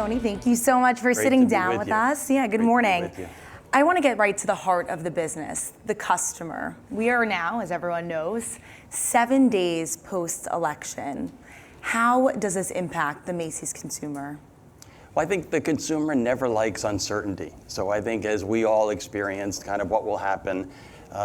Tony. Thank you so much for sitting down with us. Yeah, good morning. I want to get right to the heart of the business, the customer. We are now, as everyone knows, 7 days post-election. How does this impact the Macy's consumer? Well, I think the consumer never likes uncertainty. So I think as we all experienced kind of what will happen,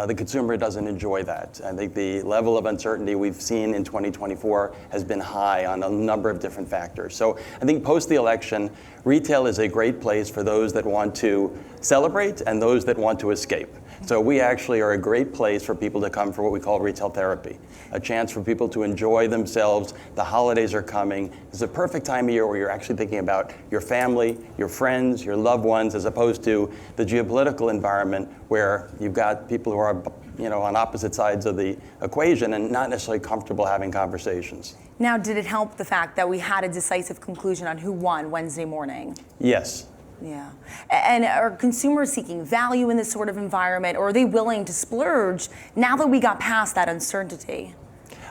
the consumer doesn't enjoy that. I think the level of uncertainty we've seen in 2024 has been high on a number of different factors. So I think post the election, retail is a great place for those that want to celebrate and those that want to escape. So we actually are a great place for people to come for what we call retail therapy, a chance for people to enjoy themselves. The holidays are coming. It's a perfect time of year where you're actually thinking about your family, your friends, your loved ones, as opposed to the geopolitical environment where you've got people who are, on opposite sides of the equation and not necessarily comfortable having conversations. Now, did it help the fact that we had a decisive conclusion on who won Wednesday morning? Yes. Yeah. And are consumers seeking value in this sort of environment, or are they willing to splurge now that we got past that uncertainty?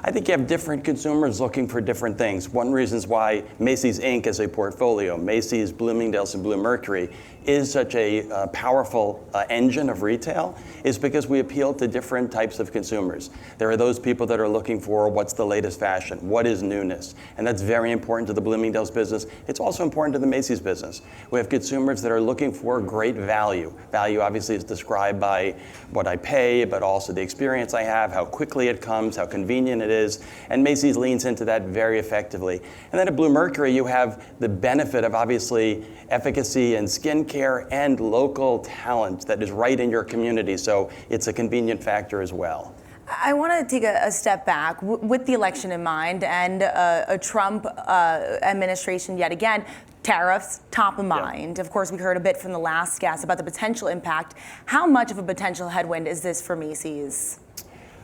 I think you have different consumers looking for different things. One reason is why Macy's Inc. as a portfolio, Macy's, Bloomingdale's, and Bluemercury is such a powerful engine of retail is because we appeal to different types of consumers. There are those people that are looking for what's the latest fashion, what is newness, and that's very important to the Bloomingdale's business. It's also important to the Macy's business. We have consumers that are looking for great value. Value obviously is described by what I pay, but also the experience I have, how quickly it comes, how convenient it is, and Macy's leans into that very effectively. And then at Bluemercury, you have the benefit of obviously efficacy and skincare and local talent that is right in your community, so it's a convenient factor as well. I want to take a step back with the election in mind and a Trump administration yet again. Tariffs, top of mind. Of course, we heard a bit from the last guest about the potential impact. How much of a potential headwind is this for Macy's?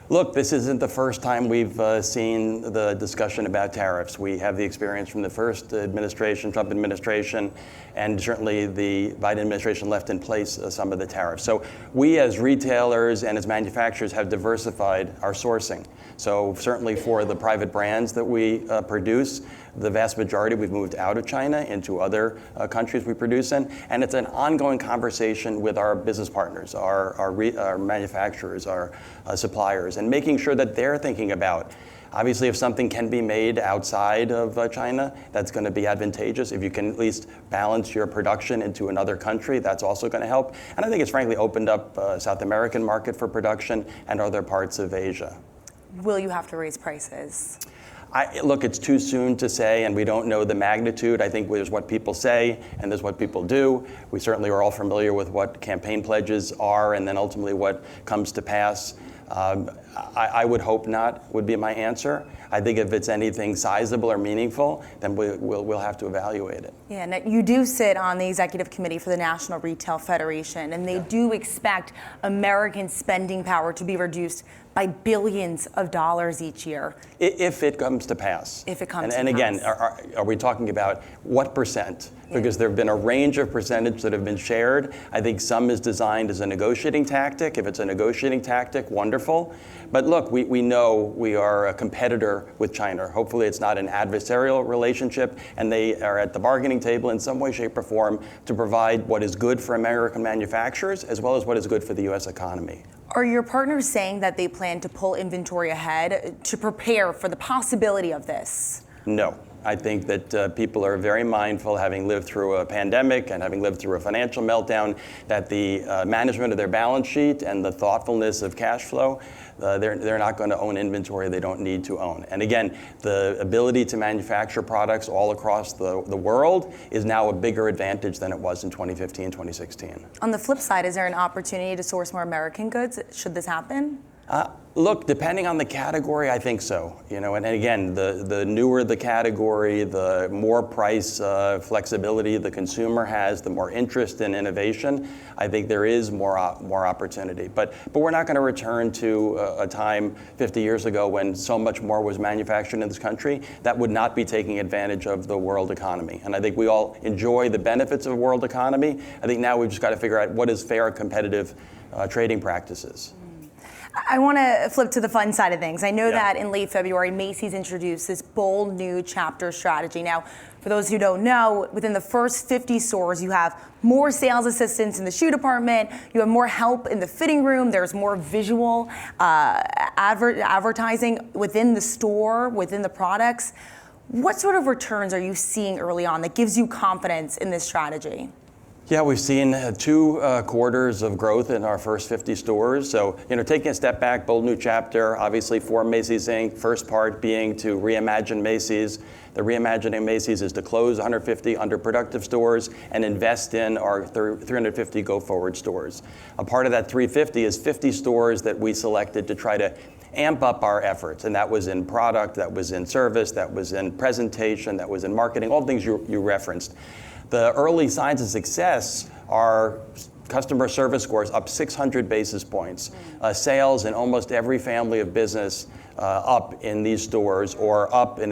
Look, this isn't the first time we've seen the discussion about tariffs. We have the experience from the first administration, Trump administration, and certainly the Biden administration left in place some of the tariffs. So we as retailers and as manufacturers have diversified our sourcing. So certainly for the private brands that we produce, the vast majority we've moved out of China into other countries we produce in, and it's an ongoing conversation with our business partners, our manufacturers, our suppliers, and making sure that they're thinking about, obviously if something can be made outside of China, that's going to be advantageous. If you can at least balance your production into another country, that's also going to help. And I think it's frankly opened up South American market for production and other parts of Asia. Will you have to raise prices? Look, it's too soon to say, and we don't know the magnitude. I think there's what people say, and there's what people do. We certainly are all familiar with what campaign pledges are, and then ultimately what comes to pass. I would hope not, would be my answer. I think if it's anything sizable or meaningful, then we'll have to evaluate it. Yeah, and you do sit on the executive committee for the National Retail Federation, and they do expect American spending power to be reduced by billions of dollars each year. If it comes to pass. If it comes to pass. And again, are we talking about what percent? Because there have been a range of percentage that have been shared. I think some is designed as a negotiating tactic. If it's a negotiating tactic, wonderful. But look, we know we are a competitor with China. Hopefully it's not an adversarial relationship, and they are at the bargaining table in some way, shape, or form to provide what is good for American manufacturers as well as what is good for the U.S. economy. Are your partners saying that they plan to pull inventory ahead to prepare for the possibility of this? No. I think that people are very mindful, having lived through a pandemic and having lived through a financial meltdown, that the management of their balance sheet and the thoughtfulness of cash flow, they're not going to own inventory they don't need to own. And again, the ability to manufacture products all across the world is now a bigger advantage than it was in 2015, 2016. On the flip side, is there an opportunity to source more American goods should this happen? Look, depending on the category, I think so. And again, the newer the category, the more price flexibility the consumer has, the more interest in innovation. I think there is more opportunity. But we're not going to return to a time 50 years ago when so much more was manufactured in this country. That would not be taking advantage of the world economy. And I think we all enjoy the benefits of a world economy. I think now we've just got to figure out what is fair, competitive trading practices. I want to flip to the fun side of things. I know Yeah. that in late February, Macy's introduced this bold new chapter strategy. Now, for those who don't know, within the first 50 stores, you have more sales assistants in the shoe department, you have more help in the fitting room, there's more visual advertising within the store, within the products. What sort of returns are you seeing early on that gives you confidence in this strategy? Yeah, we've seen 2 quarters of growth in our first 50 stores. So, taking a step back, bold new chapter, obviously for Macy's Inc. First part being to reimagine Macy's. The reimagining Macy's is to close 150 underproductive stores and invest in our 350 go-forward stores. A part of that 350 is 50 stores that we selected to try to amp up our efforts. And that was in product, that was in service, that was in presentation, that was in marketing, all the things you referenced. The early signs of success are customer service scores up 600 basis points, sales in almost every family of business up in these stores, or up in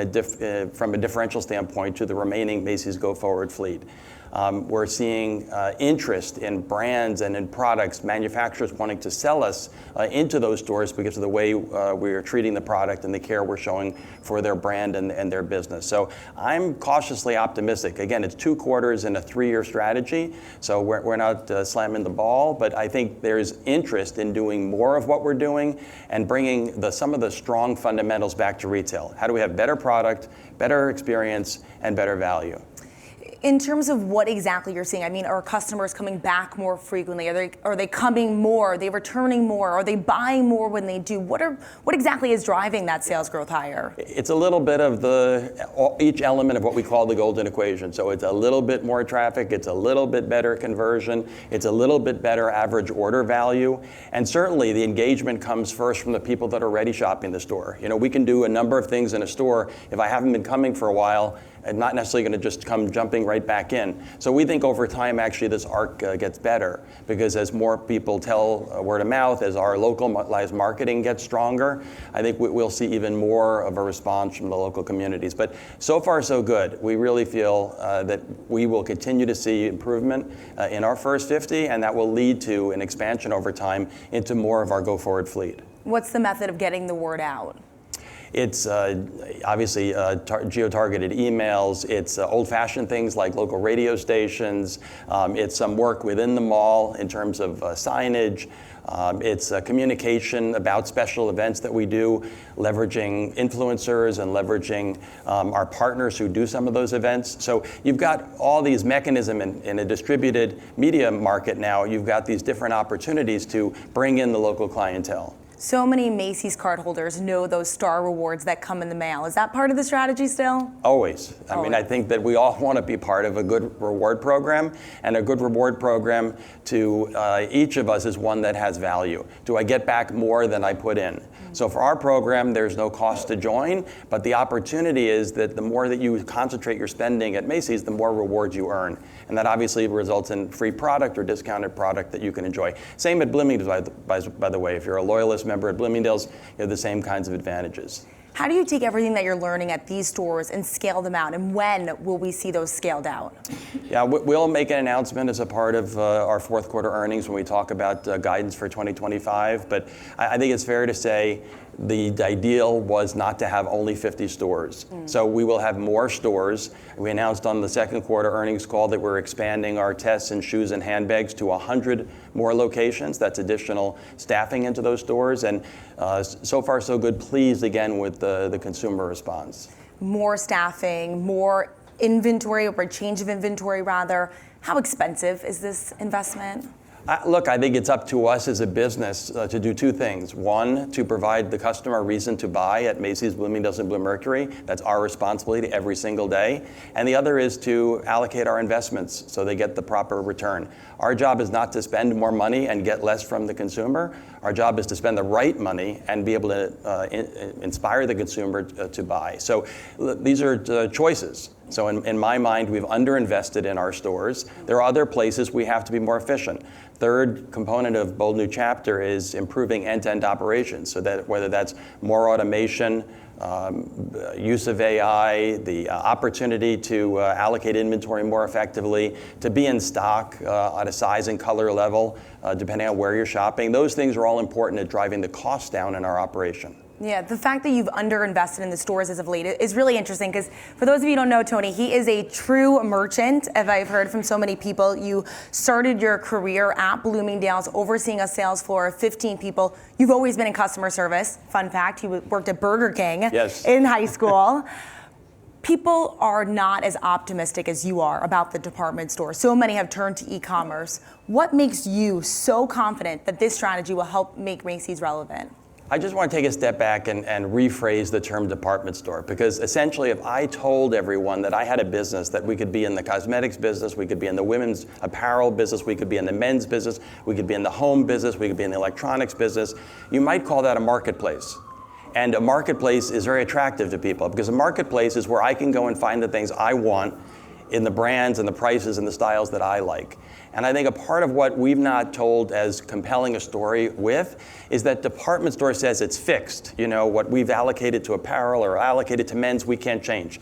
from a differential standpoint to the remaining Macy's go-forward fleet. We're seeing interest in brands and in products, manufacturers wanting to sell us into those stores because of the way we are treating the product and the care we're showing for their brand and their business. So I'm cautiously optimistic. Again, it's 2 quarters in a 3-year strategy, so we're not slamming the ball, but I think there's interest in doing more of what we're doing and bringing some of the strong fundamentals back to retail. How do we have better product, better experience, and better value? In terms of what exactly you're seeing, I mean, are customers coming back more frequently? Are they coming more? Are they returning more? Are they buying more when they do? What exactly is driving that sales growth higher? It's a little bit of each element of what we call the golden equation. So it's a little bit more traffic, it's a little bit better conversion, it's a little bit better average order value, and certainly the engagement comes first from the people that are already shopping the store. We can do a number of things in a store. If I haven't been coming for a while, and not necessarily going to just come jumping right back in. So we think over time, actually, this arc gets better, because as more people tell word of mouth, as our localized marketing gets stronger, I think we'll see even more of a response from the local communities. But so far, so good. We really feel that we will continue to see improvement in our first 50, and that will lead to an expansion over time into more of our go-forward fleet. What's the method of getting the word out? It's obviously geo-targeted emails. It's old-fashioned things like local radio stations. It's some work within the mall in terms of signage. It's communication about special events that we do, leveraging influencers and leveraging our partners who do some of those events. So you've got all these mechanisms in a distributed media market now. You've got these different opportunities to bring in the local clientele. So many Macy's cardholders know those star rewards that come in the mail. Is that part of the strategy still? Always. I mean, I think that we all want to be part of a good reward program, and a good reward program to each of us is one that has value. Do I get back more than I put in? So for our program, there's no cost to join, but the opportunity is that the more that you concentrate your spending at Macy's, the more rewards you earn. And that obviously results in free product or discounted product that you can enjoy. Same at Bloomingdale's, by the way. If you're a loyalist member at Bloomingdale's, you have the same kinds of advantages. How do you take everything that you're learning at these stores and scale them out? And when will we see those scaled out? Yeah, we'll make an announcement as a part of our fourth quarter earnings when we talk about guidance for 2025. But I think it's fair to say the ideal was not to have only 50 stores. So we will have more stores. We announced on the second quarter earnings call that we're expanding our tests in shoes and handbags to 100 more locations. That's additional staffing into those stores. And so far, so good. Pleased again with the consumer response. More staffing, more inventory, or a change of inventory rather. How expensive is this investment? Look, I think it's up to us as a business to do 2 things. One, to provide the customer a reason to buy at Macy's, Bloomingdale's, and Bluemercury. That's our responsibility every single day. And the other is to allocate our investments so they get the proper return. Our job is not to spend more money and get less from the consumer. Our job is to spend the right money and be able to inspire the consumer to buy. So these are choices. So in my mind, we've underinvested in our stores. There are other places we have to be more efficient. Third component of Bold New Chapter is improving end-to-end operations, so that whether that's more automation, use of AI, the opportunity to allocate inventory more effectively, to be in stock at a size and color level, depending on where you're shopping. Those things are all important at driving the cost down in our operation. Yeah, the fact that you've underinvested in the stores as of late is really interesting, because for those of you who don't know Tony, he is a true merchant, as I've heard from so many people. You started your career at Bloomingdale's, overseeing a sales floor of 15 people. You've always been in customer service. Fun fact, you worked at Burger King in high school. People are not as optimistic as you are about the department store. So many have turned to e-commerce. What makes you so confident that this strategy will help make Macy's relevant? I just want to take a step back and rephrase the term department store, because essentially if I told everyone that I had a business, that we could be in the cosmetics business, we could be in the women's apparel business, we could be in the men's business, we could be in the home business, we could be in the electronics business, you might call that a marketplace. And a marketplace is very attractive to people, because a marketplace is where I can go and find the things I want in the brands and the prices and the styles that I like. And I think a part of what we've not told as compelling a story with is that department store says it's fixed. You know, what we've allocated to apparel or allocated to men's, we can't change.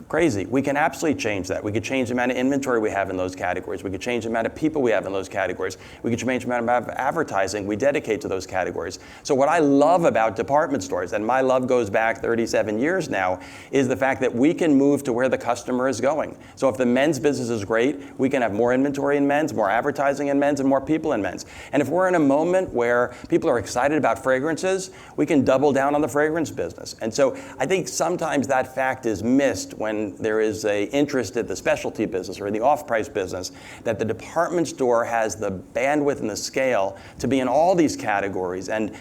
Crazy. We can absolutely change that. We could change the amount of inventory we have in those categories. We could change the amount of people we have in those categories. We could change the amount of advertising we dedicate to those categories. So what I love about department stores, and my love goes back 37 years now, is the fact that we can move to where the customer is going. So if the men's business is great, we can have more inventory in men's, more advertising in men's, and more people in men's. And if we're in a moment where people are excited about fragrances, we can double down on the fragrance business. And so I think sometimes that fact is missed when there is a interest in the specialty business or in the off-price business, that the department store has the bandwidth and the scale to be in all these categories. And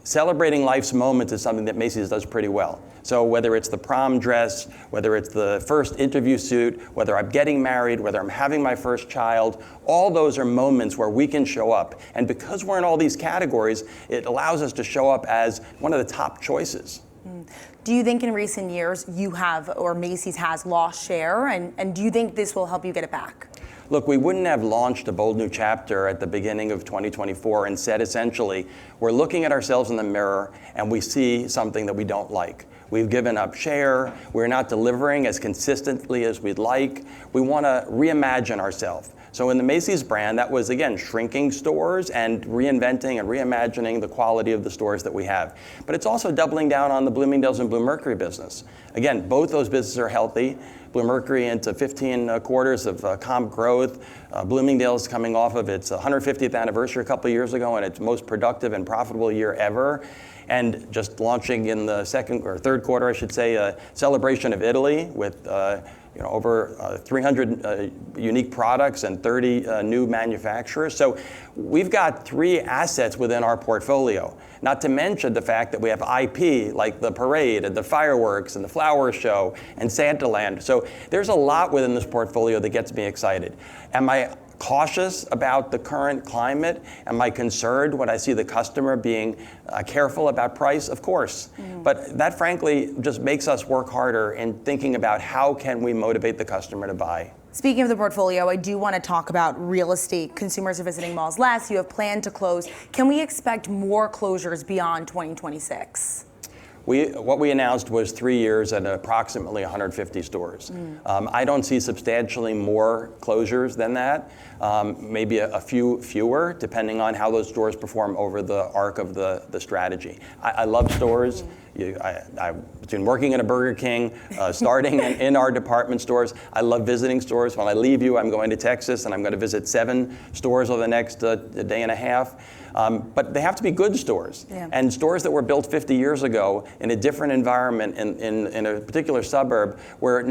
celebrating life's moments is something that Macy's does pretty well. So whether it's the prom dress, whether it's the first interview suit, whether I'm getting married, whether I'm having my first child, all those are moments where we can show up. And because we're in all these categories, it allows us to show up as one of the top choices. Do you think in recent years you have, or Macy's has, lost share? And do you think this will help you get it back? Look, we wouldn't have launched a bold new chapter at the beginning of 2024 and said essentially, we're looking at ourselves in the mirror and we see something that we don't like. We've given up share, we're not delivering as consistently as we'd like. We want to reimagine ourselves. So in the Macy's brand, that was, again, shrinking stores and reinventing and reimagining the quality of the stores that we have. But it's also doubling down on the Bloomingdale's and Bluemercury business. Again, both those businesses are healthy. Bluemercury into 15 quarters of comp growth. Bloomingdale's coming off of its 150th anniversary a couple of years ago and its most productive and profitable year ever. And just launching in the second or third quarter, I should say, a celebration of Italy with over 300 unique products and 30 new manufacturers. So we've got 3 assets within our portfolio, not to mention the fact that we have IP like the parade and the fireworks and the flower show and Santaland. So there's a lot within this portfolio that gets me excited. Am I cautious about the current climate? Am I concerned when I see the customer being careful about price? Of course. But that frankly just makes us work harder in thinking about how can we motivate the customer to buy. Speaking of the portfolio, I do want to talk about real estate. Consumers are visiting malls less. You have planned to close. Can we expect more closures beyond 2026? What we announced was 3 years and approximately 150 stores. I don't see substantially more closures than that. Maybe a few fewer, depending on how those stores perform over the arc of the strategy. I love stores. I've been working at a Burger King, starting in our department stores. I love visiting stores. When I leave you, I'm going to Texas, and I'm going to visit 7 stores over the next day and a half. But they have to be good stores. And stores that were built 50 years ago in a different environment in a particular suburb where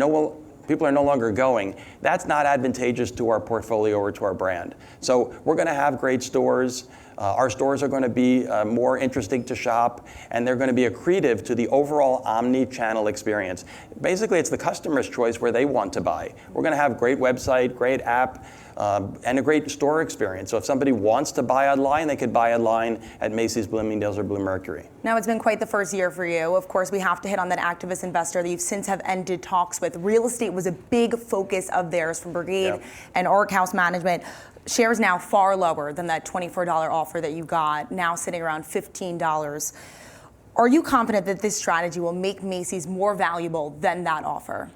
people are no longer going, that's not advantageous to our portfolio or to our brand. So we're going to have great stores. Our stores are going to be more interesting to shop, and they're going to be accretive to the overall omni-channel experience. Basically, it's the customer's choice where they want to buy. We're going to have great website, great app, and a great store experience. So if somebody wants to buy online, they could buy online at Macy's, Bloomingdale's, or Bluemercury. Now, it's been quite the first year for you. Of course, we have to hit on that activist investor that you've since have ended talks with. Real estate was a big focus of theirs from Brigade and Arc House Management. Shares now far lower than that $24 offer that you got, now sitting around $15. Are you confident that this strategy will make Macy's more valuable than that offer?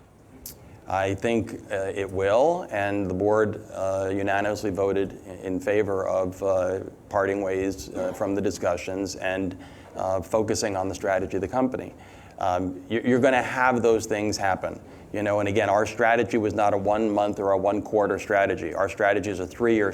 I think it will, and the board unanimously voted in favor of parting ways from the discussions and focusing on the strategy of the company. You're going to have those things happen. You know, and again, our strategy was not a 1 month or a 1 quarter strategy. Our strategy is a 3-year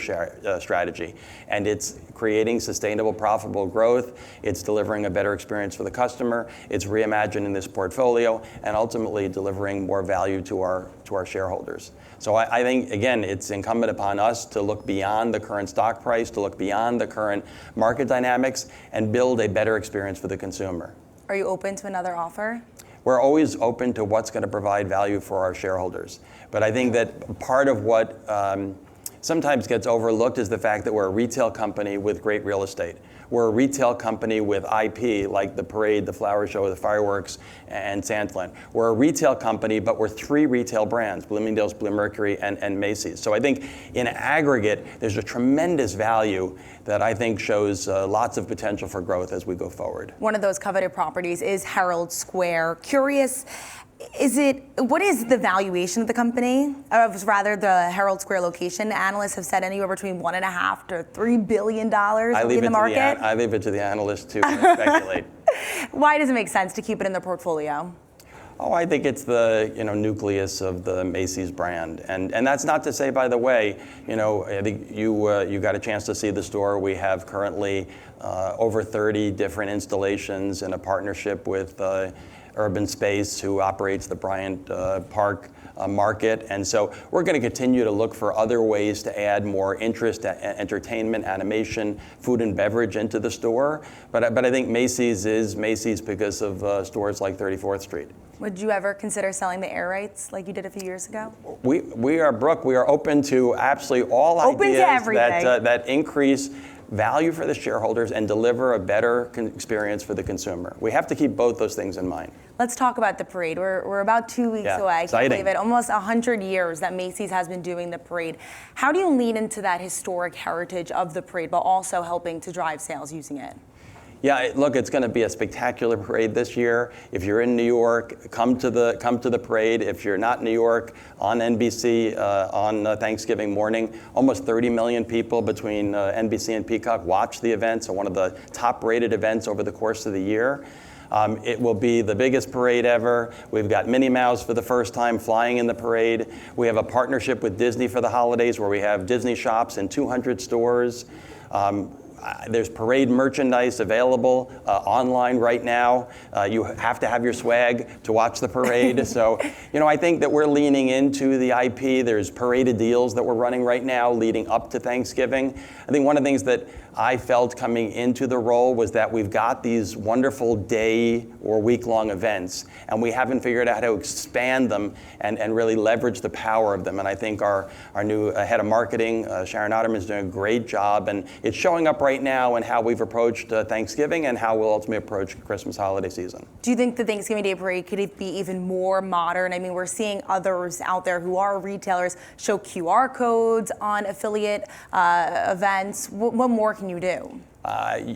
strategy, and it's creating sustainable, profitable growth. It's delivering a better experience for the customer. It's reimagining this portfolio, and ultimately delivering more value to our shareholders. So I think, again, it's incumbent upon us to look beyond the current stock price, to look beyond the current market dynamics, and build a better experience for the consumer. Are you open to another offer? We're always open to what's going to provide value for our shareholders. But I think that part of what sometimes gets overlooked is the fact that we're a retail company with great real estate. We're a retail company with IP, like the parade, the flower show, the fireworks, and Sandland. We're a retail company, but we're 3 retail brands, Bloomingdale's, Bluemercury, and Macy's. So I think in aggregate, there's a tremendous value that I think shows lots of potential for growth as we go forward. One of those coveted properties is Herald Square. Curious, what is the valuation of the company, rather the Herald Square location? Analysts have said anywhere between $1.5 to $3 billion in the market. I leave it to the analysts to speculate. Why does it make sense to keep it in the portfolio? Oh, I think it's the nucleus of the Macy's brand, and that's not to say, by the way, I think you got a chance to see the store. We have currently over 30 different installations in a partnership with Urban Space, who operates the Bryant Park market, and so we're going to continue to look for other ways to add more interest, entertainment, animation, food and beverage into the store. But I think Macy's is Macy's because of stores like 34th Street. Would you ever consider selling the air rights like you did a few years ago? We are, Brooke, we are open to absolutely all ideas that increase value for the shareholders and deliver a better experience for the consumer. We have to keep both those things in mind. Let's talk about the parade. We're about 2 weeks away. I can't believe it. Almost 100 years that Macy's has been doing the parade. How do you lean into that historic heritage of the parade, but also helping to drive sales using it? Yeah, look, it's going to be a spectacular parade this year. If you're in New York, come to the parade. If you're not in New York, on NBC on Thanksgiving morning, almost 30 million people between NBC and Peacock watch the event. So one of the top-rated events over the course of the year. It will be the biggest parade ever. We've got Minnie Mouse for the first time flying in the parade. We have a partnership with Disney for the holidays where we have Disney shops in 200 stores. There's parade merchandise available online right now. You have to have your swag to watch the parade. So, I think that we're leaning into the IP. There's parade deals that we're running right now leading up to Thanksgiving. I think one of the things that I felt coming into the role was that we've got these wonderful day or week-long events, and we haven't figured out how to expand them and really leverage the power of them. And I think our new head of marketing, Sharon Otterman, is doing a great job, and it's showing up right now in how we've approached Thanksgiving and how we'll ultimately approach Christmas holiday season. Do you think the Thanksgiving Day parade could it be even more modern? I mean, we're seeing others out there who are retailers show QR codes on affiliate events. What more can you do?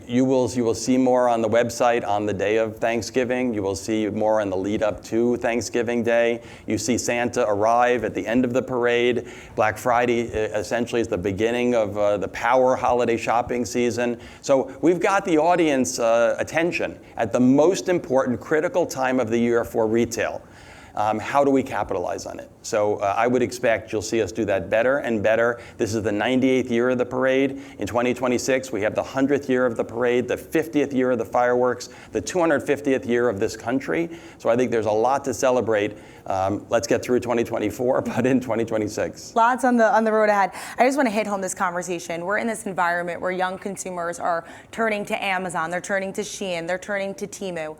You will see more on the website on the day of Thanksgiving. You will see more on the lead up to Thanksgiving Day. You see Santa arrive at the end of the parade. Black Friday essentially is the beginning of the power holiday shopping season. So we've got the audience attention at the most important critical time of the year for retail. How do we capitalize on it? So I would expect you'll see us do that better and better. This is the 98th year of the parade. In 2026, we have the 100th year of the parade, the 50th year of the fireworks, the 250th year of this country. So I think there's a lot to celebrate. Let's get through 2024, but in 2026. Lots on the road ahead. I just want to hit home this conversation. We're in this environment where young consumers are turning to Amazon, they're turning to Shein, they're turning to Temu.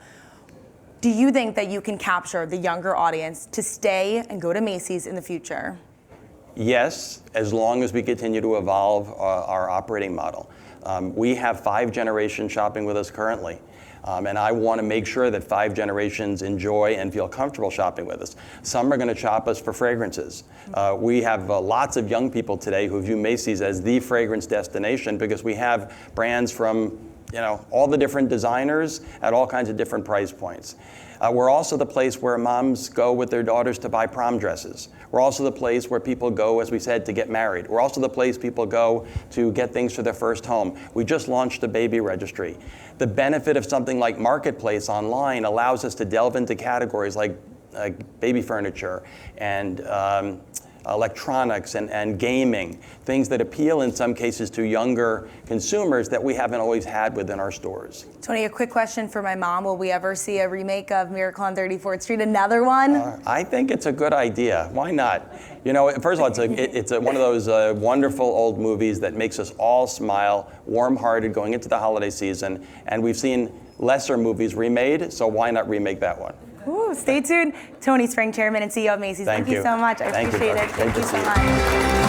Do you think that you can capture the younger audience to stay and go to Macy's in the future? Yes, as long as we continue to evolve our operating model. We have 5 generations shopping with us currently. And I want to make sure that 5 generations enjoy and feel comfortable shopping with us. Some are going to shop us for fragrances. We have lots of young people today who view Macy's as the fragrance destination because we have brands from all the different designers at all kinds of different price points. We're also the place where moms go with their daughters to buy prom dresses. We're also the place where people go, as we said, to get married. We're also the place people go to get things for their first home. We just launched a baby registry. The benefit of something like Marketplace online allows us to delve into categories like baby furniture and electronics and gaming, things that appeal in some cases to younger consumers that we haven't always had within our stores. Tony, a quick question for my mom. Will we ever see a remake of Miracle on 34th Street, another one? I think it's a good idea. Why not? First of all, it's one of those wonderful old movies that makes us all smile, warm-hearted going into the holiday season, and we've seen lesser movies remade, so why not remake that one? Ooh, stay tuned. Tony Spring, Chairman and CEO of Macy's. Thank you so much. I appreciate it. Thank you so much.